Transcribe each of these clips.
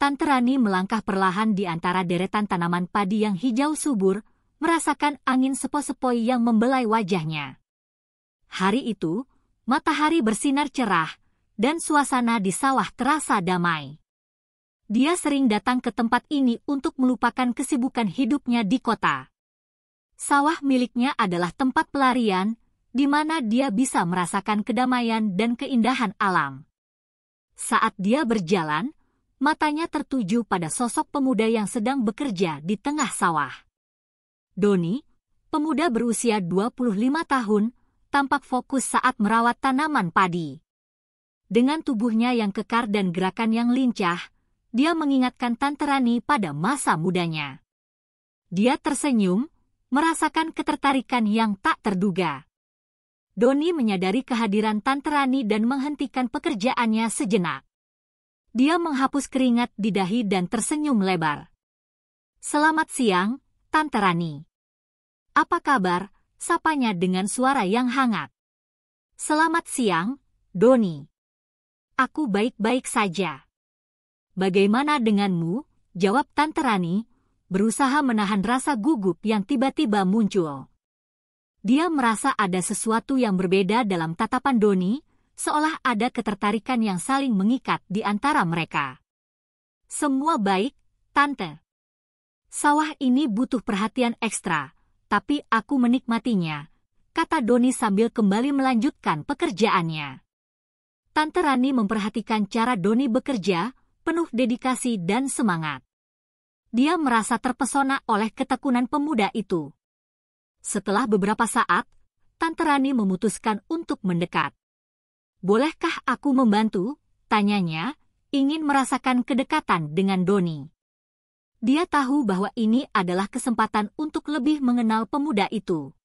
Tante Rani melangkah perlahan di antara deretan tanaman padi yang hijau subur, merasakan angin sepoi-sepoi yang membelai wajahnya. Hari itu, matahari bersinar cerah, dan suasana di sawah terasa damai. Dia sering datang ke tempat ini untuk melupakan kesibukan hidupnya di kota. Sawah miliknya adalah tempat pelarian, di mana dia bisa merasakan kedamaian dan keindahan alam. Saat dia berjalan, matanya tertuju pada sosok pemuda yang sedang bekerja di tengah sawah. Doni, pemuda berusia 25 tahun, tampak fokus saat merawat tanaman padi. Dengan tubuhnya yang kekar dan gerakan yang lincah, dia mengingatkan Tante Rani pada masa mudanya. Dia tersenyum, merasakan ketertarikan yang tak terduga. Doni menyadari kehadiran Tante Rani dan menghentikan pekerjaannya sejenak. Dia menghapus keringat di dahi dan tersenyum lebar. "Selamat siang, Tante Rani." "Apa kabar?" sapanya dengan suara yang hangat. "Selamat siang, Doni. Aku baik-baik saja." "Bagaimana denganmu?" jawab Tante Rani, berusaha menahan rasa gugup yang tiba-tiba muncul. Dia merasa ada sesuatu yang berbeda dalam tatapan Doni, seolah ada ketertarikan yang saling mengikat di antara mereka. "Semua baik, Tante. Sawah ini butuh perhatian ekstra, tapi aku menikmatinya," kata Doni sambil kembali melanjutkan pekerjaannya. Tante Rani memperhatikan cara Doni bekerja, penuh dedikasi dan semangat. Dia merasa terpesona oleh ketekunan pemuda itu. Setelah beberapa saat, Tante Rani memutuskan untuk mendekat. "Bolehkah aku membantu?" tanyanya, ingin merasakan kedekatan dengan Doni. Dia tahu bahwa ini adalah kesempatan untuk lebih mengenal pemuda itu.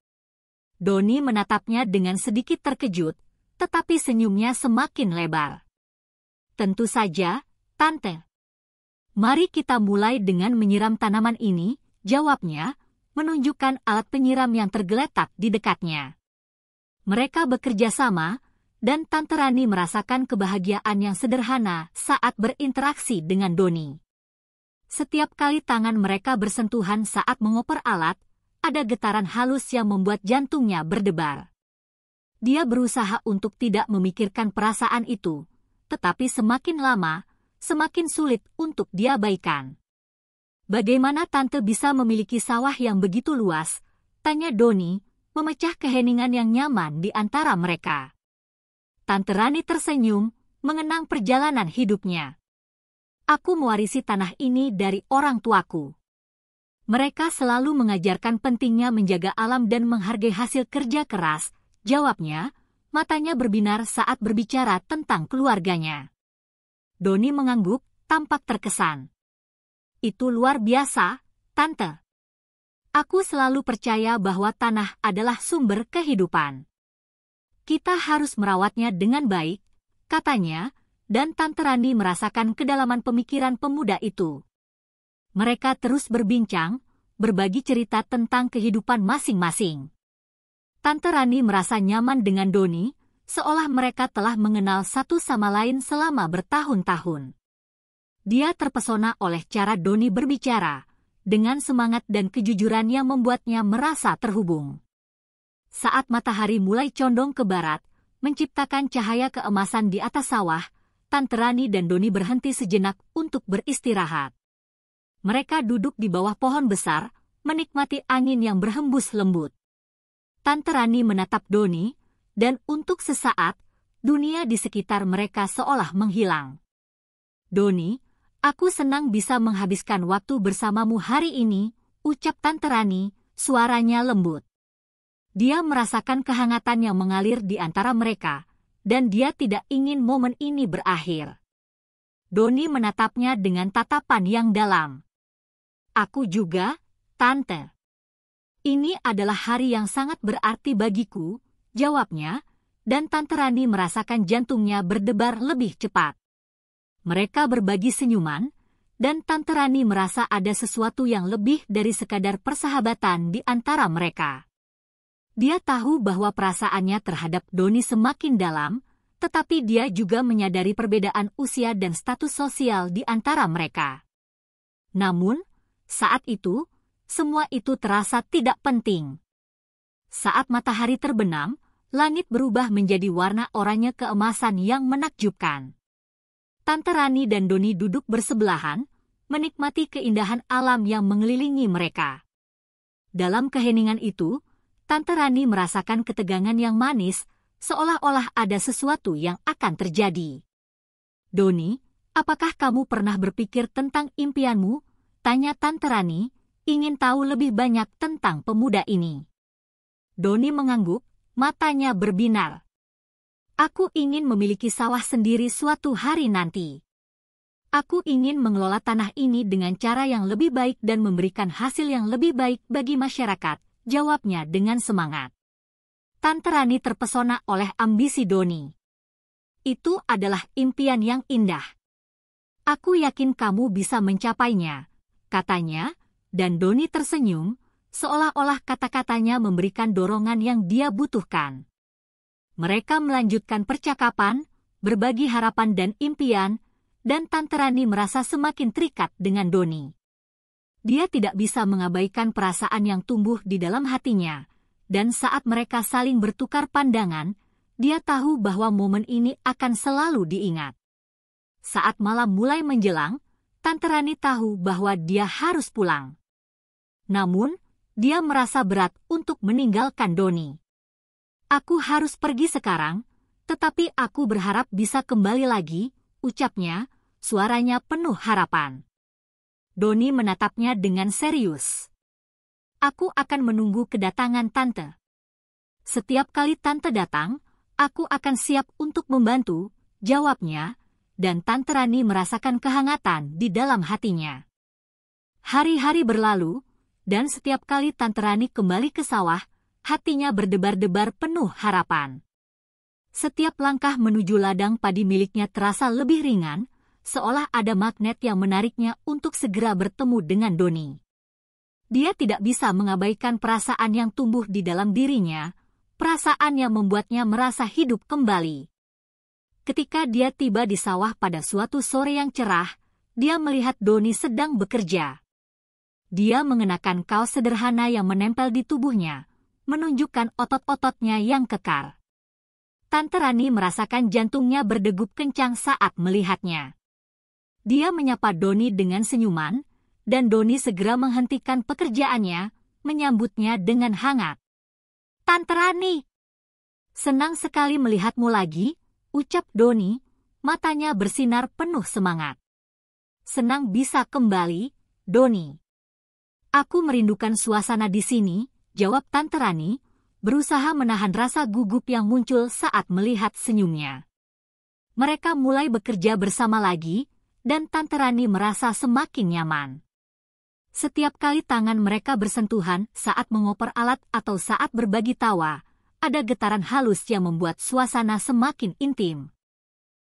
Doni menatapnya dengan sedikit terkejut, tetapi senyumnya semakin lebar. "Tentu saja, Tante. Mari kita mulai dengan menyiram tanaman ini," jawabnya, menunjukkan alat penyiram yang tergeletak di dekatnya. Mereka bekerja sama, dan Tante Rani merasakan kebahagiaan yang sederhana saat berinteraksi dengan Doni. Setiap kali tangan mereka bersentuhan saat mengoper alat, ada getaran halus yang membuat jantungnya berdebar. Dia berusaha untuk tidak memikirkan perasaan itu, tetapi semakin lama, semakin sulit untuk diabaikan. "Bagaimana Tante bisa memiliki sawah yang begitu luas?" tanya Doni, memecah keheningan yang nyaman di antara mereka. Tante Rani tersenyum, mengenang perjalanan hidupnya. "Aku mewarisi tanah ini dari orang tuaku. Mereka selalu mengajarkan pentingnya menjaga alam dan menghargai hasil kerja keras," jawabnya, matanya berbinar saat berbicara tentang keluarganya. Doni mengangguk, tampak terkesan. "Itu luar biasa, Tante. Aku selalu percaya bahwa tanah adalah sumber kehidupan. Kita harus merawatnya dengan baik," katanya, dan Tante Rani merasakan kedalaman pemikiran pemuda itu. Mereka terus berbincang, berbagi cerita tentang kehidupan masing-masing. Tante Rani merasa nyaman dengan Doni, seolah mereka telah mengenal satu sama lain selama bertahun-tahun. Dia terpesona oleh cara Doni berbicara, dengan semangat dan kejujuran yang membuatnya merasa terhubung. Saat matahari mulai condong ke barat, menciptakan cahaya keemasan di atas sawah, Tante Rani dan Doni berhenti sejenak untuk beristirahat. Mereka duduk di bawah pohon besar, menikmati angin yang berhembus lembut. Tante Rani menatap Doni, dan untuk sesaat, dunia di sekitar mereka seolah menghilang. "Doni, aku senang bisa menghabiskan waktu bersamamu hari ini," ucap Tante Rani, suaranya lembut. Dia merasakan kehangatan yang mengalir di antara mereka, dan dia tidak ingin momen ini berakhir. Doni menatapnya dengan tatapan yang dalam. "Aku juga, Tante. Ini adalah hari yang sangat berarti bagiku," jawabnya, dan Tante Rani merasakan jantungnya berdebar lebih cepat. Mereka berbagi senyuman, dan Tante Rani merasa ada sesuatu yang lebih dari sekadar persahabatan di antara mereka. Dia tahu bahwa perasaannya terhadap Doni semakin dalam, tetapi dia juga menyadari perbedaan usia dan status sosial di antara mereka. Namun, saat itu, semua itu terasa tidak penting. Saat matahari terbenam, langit berubah menjadi warna oranye keemasan yang menakjubkan. Tante Rani dan Doni duduk bersebelahan, menikmati keindahan alam yang mengelilingi mereka. Dalam keheningan itu, Tante Rani merasakan ketegangan yang manis, seolah-olah ada sesuatu yang akan terjadi. Doni, apakah kamu pernah berpikir tentang impianmu? Tanya Tante Rani, ingin tahu lebih banyak tentang pemuda ini. Doni mengangguk, matanya berbinar. Aku ingin memiliki sawah sendiri suatu hari nanti. Aku ingin mengelola tanah ini dengan cara yang lebih baik dan memberikan hasil yang lebih baik bagi masyarakat, jawabnya dengan semangat. Tante Rani terpesona oleh ambisi Doni. Itu adalah impian yang indah. Aku yakin kamu bisa mencapainya, katanya, dan Doni tersenyum, seolah-olah kata-katanya memberikan dorongan yang dia butuhkan. Mereka melanjutkan percakapan, berbagi harapan dan impian, dan Tante Rani merasa semakin terikat dengan Doni. Dia tidak bisa mengabaikan perasaan yang tumbuh di dalam hatinya, dan saat mereka saling bertukar pandangan, dia tahu bahwa momen ini akan selalu diingat. Saat malam mulai menjelang, Tante Rani tahu bahwa dia harus pulang. Namun, dia merasa berat untuk meninggalkan Doni. Aku harus pergi sekarang, tetapi aku berharap bisa kembali lagi, ucapnya, suaranya penuh harapan. Doni menatapnya dengan serius. Aku akan menunggu kedatangan Tante. Setiap kali Tante datang, aku akan siap untuk membantu, jawabnya, dan Tante Rani merasakan kehangatan di dalam hatinya. Hari-hari berlalu, dan setiap kali Tante Rani kembali ke sawah, hatinya berdebar-debar penuh harapan. Setiap langkah menuju ladang padi miliknya terasa lebih ringan, seolah ada magnet yang menariknya untuk segera bertemu dengan Doni. Dia tidak bisa mengabaikan perasaan yang tumbuh di dalam dirinya, perasaan yang membuatnya merasa hidup kembali. Ketika dia tiba di sawah pada suatu sore yang cerah, dia melihat Doni sedang bekerja. Dia mengenakan kaos sederhana yang menempel di tubuhnya, menunjukkan otot-ototnya yang kekar. Tante Rani merasakan jantungnya berdegup kencang saat melihatnya. Dia menyapa Doni dengan senyuman, dan Doni segera menghentikan pekerjaannya, menyambutnya dengan hangat. Tante Rani, senang sekali melihatmu lagi, ucap Doni, matanya bersinar penuh semangat. Senang bisa kembali, Doni. Aku merindukan suasana di sini, jawab Tante Rani, berusaha menahan rasa gugup yang muncul saat melihat senyumnya. Mereka mulai bekerja bersama lagi, dan Tante Rani merasa semakin nyaman. Setiap kali tangan mereka bersentuhan saat mengoper alat atau saat berbagi tawa, ada getaran halus yang membuat suasana semakin intim.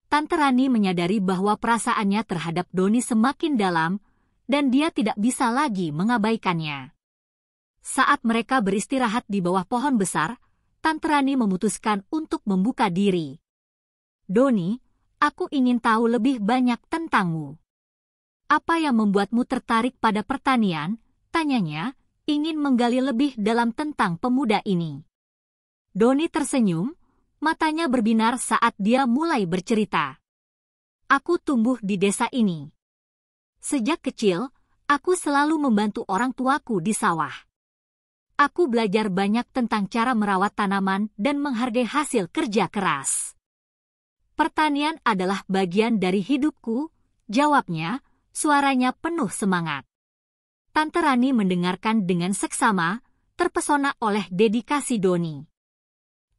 Tante Rani menyadari bahwa perasaannya terhadap Doni semakin dalam, dan dia tidak bisa lagi mengabaikannya. Saat mereka beristirahat di bawah pohon besar, Tante Rani memutuskan untuk membuka diri. Doni, aku ingin tahu lebih banyak tentangmu. Apa yang membuatmu tertarik pada pertanian? Tanyanya, ingin menggali lebih dalam tentang pemuda ini. Doni tersenyum, matanya berbinar saat dia mulai bercerita. Aku tumbuh di desa ini. Sejak kecil, aku selalu membantu orang tuaku di sawah. Aku belajar banyak tentang cara merawat tanaman dan menghargai hasil kerja keras. Pertanian adalah bagian dari hidupku, jawabnya, suaranya penuh semangat. Tante Rani mendengarkan dengan seksama, terpesona oleh dedikasi Doni.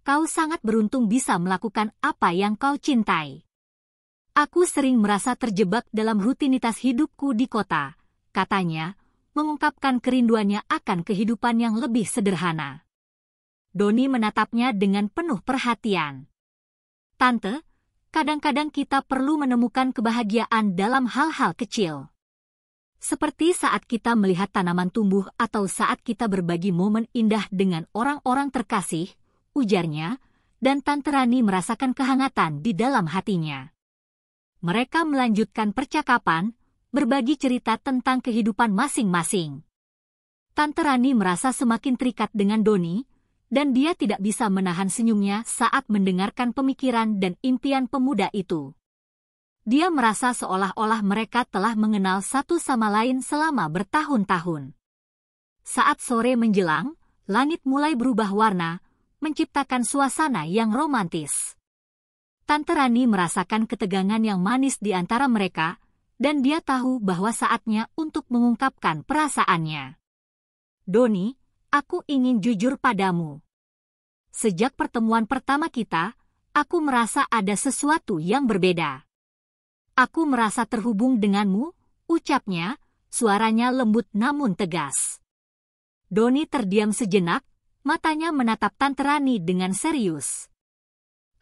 Kau sangat beruntung bisa melakukan apa yang kau cintai. Aku sering merasa terjebak dalam rutinitas hidupku di kota, katanya, mengungkapkan kerinduannya akan kehidupan yang lebih sederhana. Doni menatapnya dengan penuh perhatian. Tante, kadang-kadang kita perlu menemukan kebahagiaan dalam hal-hal kecil. Seperti saat kita melihat tanaman tumbuh atau saat kita berbagi momen indah dengan orang-orang terkasih, ujarnya, dan Tante Rani merasakan kehangatan di dalam hatinya. Mereka melanjutkan percakapan, berbagi cerita tentang kehidupan masing-masing. Tante Rani merasa semakin terikat dengan Doni, dan dia tidak bisa menahan senyumnya saat mendengarkan pemikiran dan impian pemuda itu. Dia merasa seolah-olah mereka telah mengenal satu sama lain selama bertahun-tahun. Saat sore menjelang, langit mulai berubah warna, menciptakan suasana yang romantis. Tante Rani merasakan ketegangan yang manis di antara mereka, dan dia tahu bahwa saatnya untuk mengungkapkan perasaannya. Doni, aku ingin jujur padamu. Sejak pertemuan pertama kita, aku merasa ada sesuatu yang berbeda. Aku merasa terhubung denganmu, ucapnya, suaranya lembut namun tegas. Doni terdiam sejenak, matanya menatap Tante Rani dengan serius.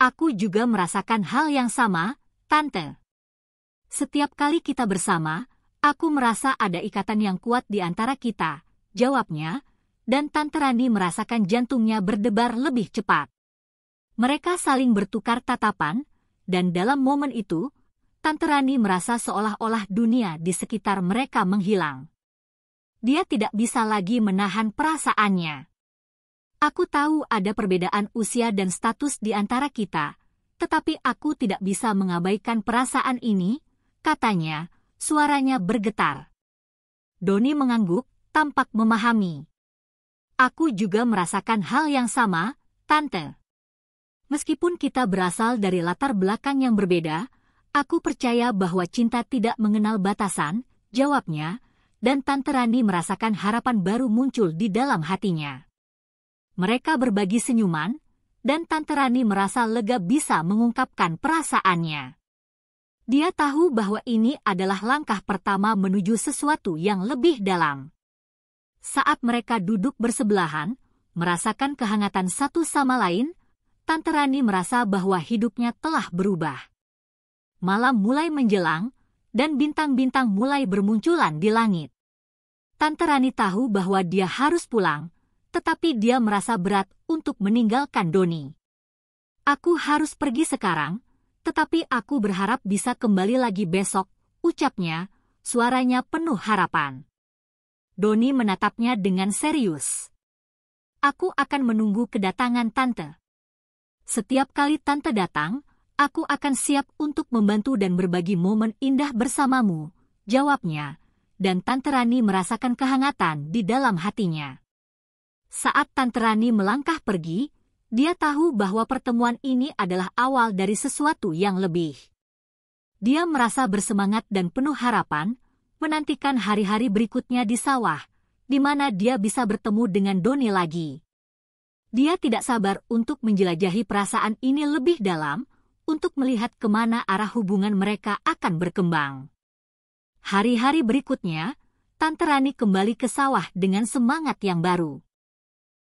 Aku juga merasakan hal yang sama, Tante. Setiap kali kita bersama, aku merasa ada ikatan yang kuat di antara kita, jawabnya, dan Tante Rani merasakan jantungnya berdebar lebih cepat. Mereka saling bertukar tatapan, dan dalam momen itu, Tante Rani merasa seolah-olah dunia di sekitar mereka menghilang. Dia tidak bisa lagi menahan perasaannya. Aku tahu ada perbedaan usia dan status di antara kita, tetapi aku tidak bisa mengabaikan perasaan ini, katanya, suaranya bergetar. Doni mengangguk, tampak memahami. Aku juga merasakan hal yang sama, Tante. Meskipun kita berasal dari latar belakang yang berbeda, aku percaya bahwa cinta tidak mengenal batasan, jawabnya, dan Tante Rani merasakan harapan baru muncul di dalam hatinya. Mereka berbagi senyuman, dan Tante Rani merasa lega bisa mengungkapkan perasaannya. Dia tahu bahwa ini adalah langkah pertama menuju sesuatu yang lebih dalam. Saat mereka duduk bersebelahan, merasakan kehangatan satu sama lain, Tante Rani merasa bahwa hidupnya telah berubah. Malam mulai menjelang, dan bintang-bintang mulai bermunculan di langit. Tante Rani tahu bahwa dia harus pulang, tetapi dia merasa berat untuk meninggalkan Doni. Aku harus pergi sekarang, tetapi aku berharap bisa kembali lagi besok, ucapnya, suaranya penuh harapan. Doni menatapnya dengan serius. Aku akan menunggu kedatangan Tante. Setiap kali Tante datang, aku akan siap untuk membantu dan berbagi momen indah bersamamu, jawabnya, dan Tante Rani merasakan kehangatan di dalam hatinya. Saat Tante Rani melangkah pergi, dia tahu bahwa pertemuan ini adalah awal dari sesuatu yang lebih. Dia merasa bersemangat dan penuh harapan, menantikan hari-hari berikutnya di sawah, di mana dia bisa bertemu dengan Doni lagi. Dia tidak sabar untuk menjelajahi perasaan ini lebih dalam, untuk melihat kemana arah hubungan mereka akan berkembang. Hari-hari berikutnya, Tante Rani kembali ke sawah dengan semangat yang baru.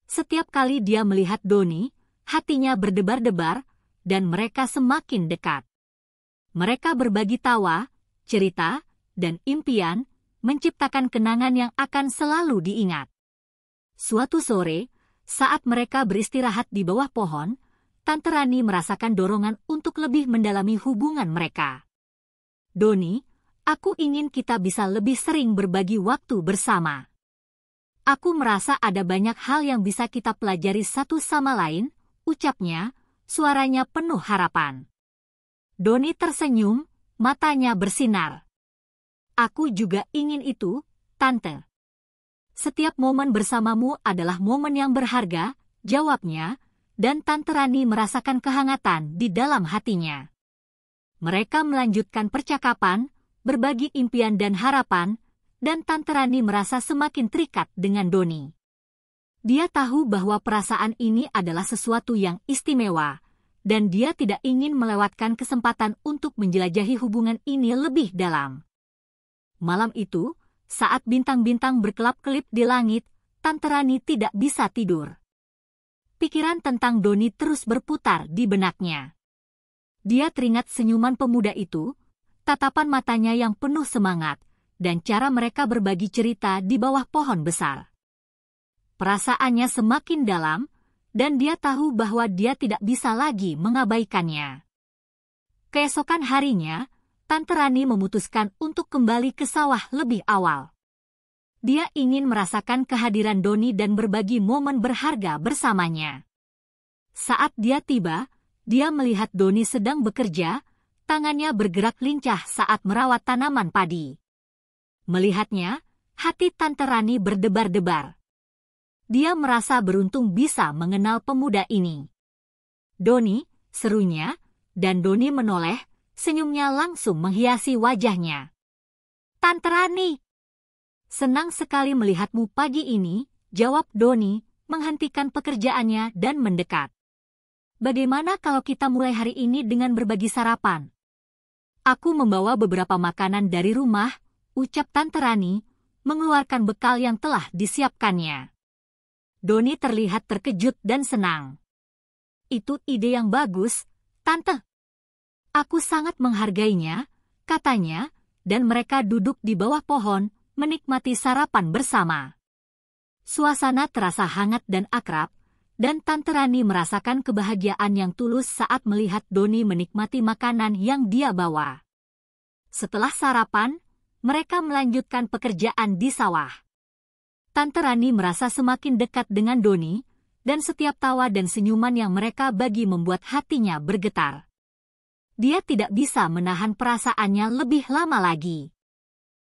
Setiap kali dia melihat Doni, hatinya berdebar-debar, dan mereka semakin dekat. Mereka berbagi tawa, cerita, dan impian, menciptakan kenangan yang akan selalu diingat. Suatu sore, saat mereka beristirahat di bawah pohon, Tante Rani merasakan dorongan untuk lebih mendalami hubungan mereka. Doni, aku ingin kita bisa lebih sering berbagi waktu bersama. Aku merasa ada banyak hal yang bisa kita pelajari satu sama lain, ucapnya, suaranya penuh harapan. Doni tersenyum, matanya bersinar. Aku juga ingin itu, Tante. Setiap momen bersamamu adalah momen yang berharga, jawabnya, dan Tante Rani merasakan kehangatan di dalam hatinya. Mereka melanjutkan percakapan, berbagi impian dan harapan, dan Tante Rani merasa semakin terikat dengan Doni. Dia tahu bahwa perasaan ini adalah sesuatu yang istimewa, dan dia tidak ingin melewatkan kesempatan untuk menjelajahi hubungan ini lebih dalam. Malam itu, saat bintang-bintang berkelap-kelip di langit, Tante Rani tidak bisa tidur. Pikiran tentang Doni terus berputar di benaknya. Dia teringat senyuman pemuda itu, tatapan matanya yang penuh semangat, dan cara mereka berbagi cerita di bawah pohon besar. Perasaannya semakin dalam, dan dia tahu bahwa dia tidak bisa lagi mengabaikannya. Keesokan harinya, Tante Rani memutuskan untuk kembali ke sawah lebih awal. Dia ingin merasakan kehadiran Doni dan berbagi momen berharga bersamanya. Saat dia tiba, dia melihat Doni sedang bekerja, tangannya bergerak lincah saat merawat tanaman padi. Melihatnya, hati Tante Rani berdebar-debar. Dia merasa beruntung bisa mengenal pemuda ini. "Doni," serunya, dan Doni menoleh, senyumnya langsung menghiasi wajahnya. "Tante Rani, senang sekali melihatmu pagi ini," jawab Doni, menghentikan pekerjaannya dan mendekat. "Bagaimana kalau kita mulai hari ini dengan berbagi sarapan? Aku membawa beberapa makanan dari rumah," ucap Tante Rani, mengeluarkan bekal yang telah disiapkannya. Doni terlihat terkejut dan senang. "Itu ide yang bagus, Tante. Aku sangat menghargainya," katanya, dan mereka duduk di bawah pohon, menikmati sarapan bersama. Suasana terasa hangat dan akrab, dan Tante Rani merasakan kebahagiaan yang tulus saat melihat Doni menikmati makanan yang dia bawa. Setelah sarapan, mereka melanjutkan pekerjaan di sawah. Tante Rani merasa semakin dekat dengan Doni, dan setiap tawa dan senyuman yang mereka bagi membuat hatinya bergetar. Dia tidak bisa menahan perasaannya lebih lama lagi.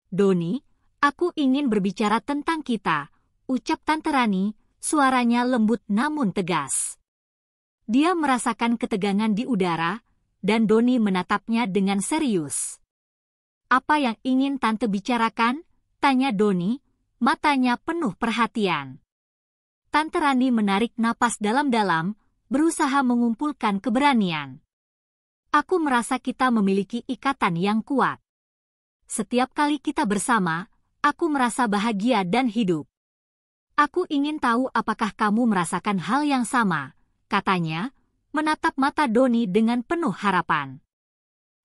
"Doni, aku ingin berbicara tentang kita," ucap Tante Rani, suaranya lembut namun tegas. Dia merasakan ketegangan di udara, dan Doni menatapnya dengan serius. "Apa yang ingin Tante bicarakan?" tanya Doni, matanya penuh perhatian. Tante Rani menarik napas dalam-dalam, berusaha mengumpulkan keberanian. "Aku merasa kita memiliki ikatan yang kuat. Setiap kali kita bersama, aku merasa bahagia dan hidup. Aku ingin tahu apakah kamu merasakan hal yang sama," katanya, menatap mata Doni dengan penuh harapan.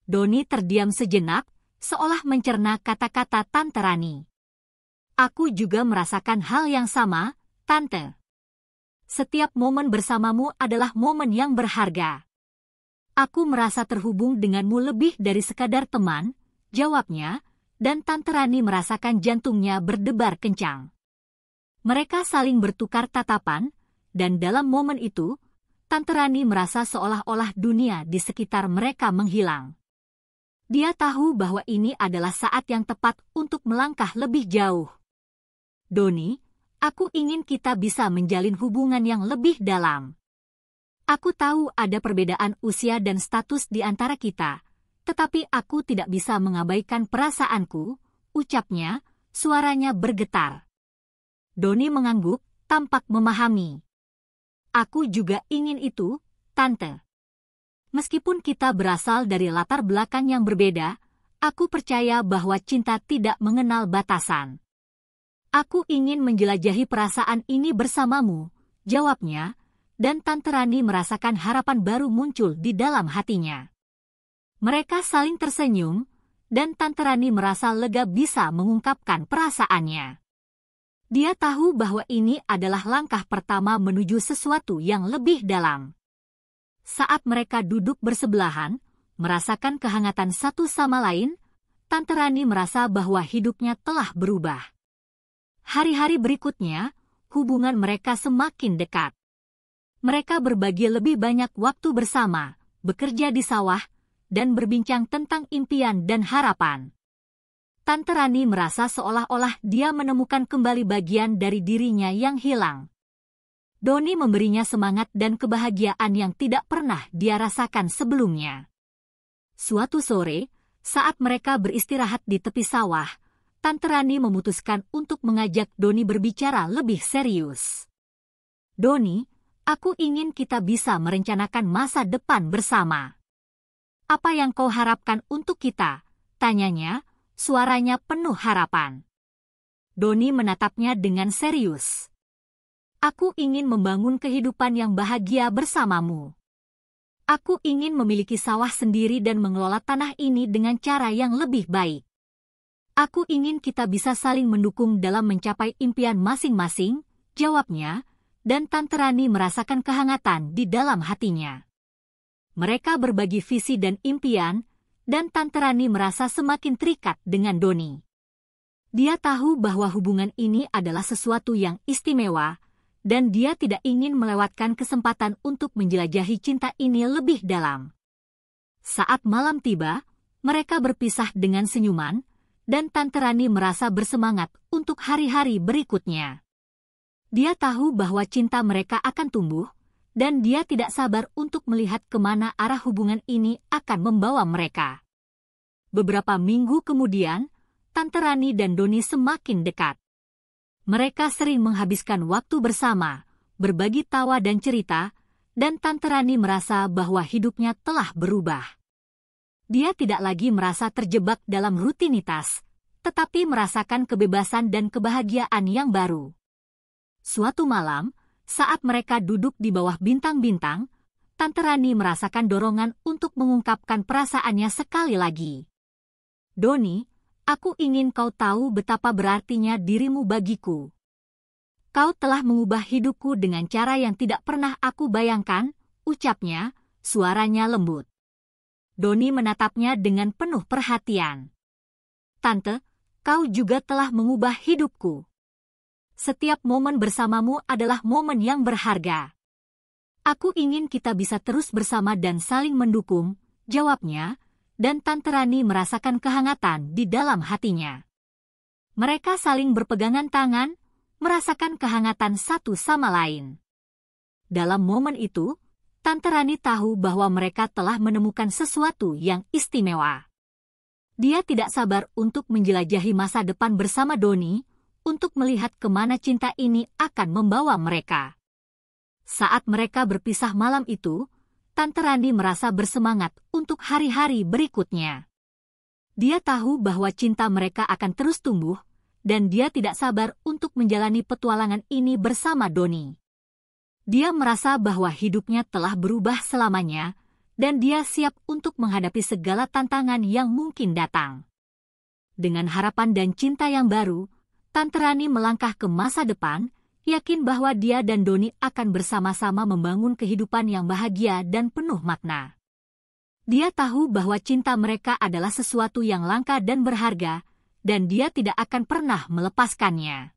Doni terdiam sejenak, seolah mencerna kata-kata Tante Rani. "Aku juga merasakan hal yang sama, Tante. Setiap momen bersamamu adalah momen yang berharga. Aku merasa terhubung denganmu lebih dari sekadar teman," jawabnya, dan Tante Rani merasakan jantungnya berdebar kencang. Mereka saling bertukar tatapan, dan dalam momen itu, Tante Rani merasa seolah-olah dunia di sekitar mereka menghilang. Dia tahu bahwa ini adalah saat yang tepat untuk melangkah lebih jauh. "Doni, aku ingin kita bisa menjalin hubungan yang lebih dalam. Aku tahu ada perbedaan usia dan status di antara kita, tetapi aku tidak bisa mengabaikan perasaanku," ucapnya, suaranya bergetar. Doni mengangguk, tampak memahami. "Aku juga ingin itu, Tante. Meskipun kita berasal dari latar belakang yang berbeda, aku percaya bahwa cinta tidak mengenal batasan. Aku ingin menjelajahi perasaan ini bersamamu," jawabnya, dan Tante Rani merasakan harapan baru muncul di dalam hatinya. Mereka saling tersenyum, dan Tante Rani merasa lega bisa mengungkapkan perasaannya. Dia tahu bahwa ini adalah langkah pertama menuju sesuatu yang lebih dalam. Saat mereka duduk bersebelahan, merasakan kehangatan satu sama lain, Tante Rani merasa bahwa hidupnya telah berubah. Hari-hari berikutnya, hubungan mereka semakin dekat. Mereka berbagi lebih banyak waktu bersama, bekerja di sawah, dan berbincang tentang impian dan harapan. Tante Rani merasa seolah-olah dia menemukan kembali bagian dari dirinya yang hilang. Doni memberinya semangat dan kebahagiaan yang tidak pernah dia rasakan sebelumnya. Suatu sore, saat mereka beristirahat di tepi sawah, Tante Rani memutuskan untuk mengajak Doni berbicara lebih serius. "Doni, aku ingin kita bisa merencanakan masa depan bersama. Apa yang kau harapkan untuk kita?" tanyanya, suaranya penuh harapan. Doni menatapnya dengan serius. "Aku ingin membangun kehidupan yang bahagia bersamamu. Aku ingin memiliki sawah sendiri dan mengelola tanah ini dengan cara yang lebih baik. Aku ingin kita bisa saling mendukung dalam mencapai impian masing-masing," jawabnya, dan Tante Rani merasakan kehangatan di dalam hatinya. Mereka berbagi visi dan impian, dan Tante Rani merasa semakin terikat dengan Doni. Dia tahu bahwa hubungan ini adalah sesuatu yang istimewa, dan dia tidak ingin melewatkan kesempatan untuk menjelajahi cinta ini lebih dalam. Saat malam tiba, mereka berpisah dengan senyuman, dan Tante Rani merasa bersemangat untuk hari-hari berikutnya. Dia tahu bahwa cinta mereka akan tumbuh, dan dia tidak sabar untuk melihat kemana arah hubungan ini akan membawa mereka. Beberapa minggu kemudian, Tante Rani dan Doni semakin dekat. Mereka sering menghabiskan waktu bersama, berbagi tawa dan cerita, dan Tante Rani merasa bahwa hidupnya telah berubah. Dia tidak lagi merasa terjebak dalam rutinitas, tetapi merasakan kebebasan dan kebahagiaan yang baru. Suatu malam, saat mereka duduk di bawah bintang-bintang, Tante Rani merasakan dorongan untuk mengungkapkan perasaannya sekali lagi. Doni, aku ingin kau tahu betapa berartinya dirimu bagiku. Kau telah mengubah hidupku dengan cara yang tidak pernah aku bayangkan, ucapnya, suaranya lembut. Doni menatapnya dengan penuh perhatian. Tante, kau juga telah mengubah hidupku. Setiap momen bersamamu adalah momen yang berharga. Aku ingin kita bisa terus bersama dan saling mendukung, jawabnya, dan Tante Rani merasakan kehangatan di dalam hatinya. Mereka saling berpegangan tangan, merasakan kehangatan satu sama lain. Dalam momen itu, Tante Rani tahu bahwa mereka telah menemukan sesuatu yang istimewa. Dia tidak sabar untuk menjelajahi masa depan bersama Doni, untuk melihat kemana cinta ini akan membawa mereka. Saat mereka berpisah malam itu, Tante Rani merasa bersemangat untuk hari-hari berikutnya. Dia tahu bahwa cinta mereka akan terus tumbuh, dan dia tidak sabar untuk menjalani petualangan ini bersama Doni. Dia merasa bahwa hidupnya telah berubah selamanya, dan dia siap untuk menghadapi segala tantangan yang mungkin datang. Dengan harapan dan cinta yang baru, Tante Rani melangkah ke masa depan, yakin bahwa dia dan Doni akan bersama-sama membangun kehidupan yang bahagia dan penuh makna. Dia tahu bahwa cinta mereka adalah sesuatu yang langka dan berharga, dan dia tidak akan pernah melepaskannya.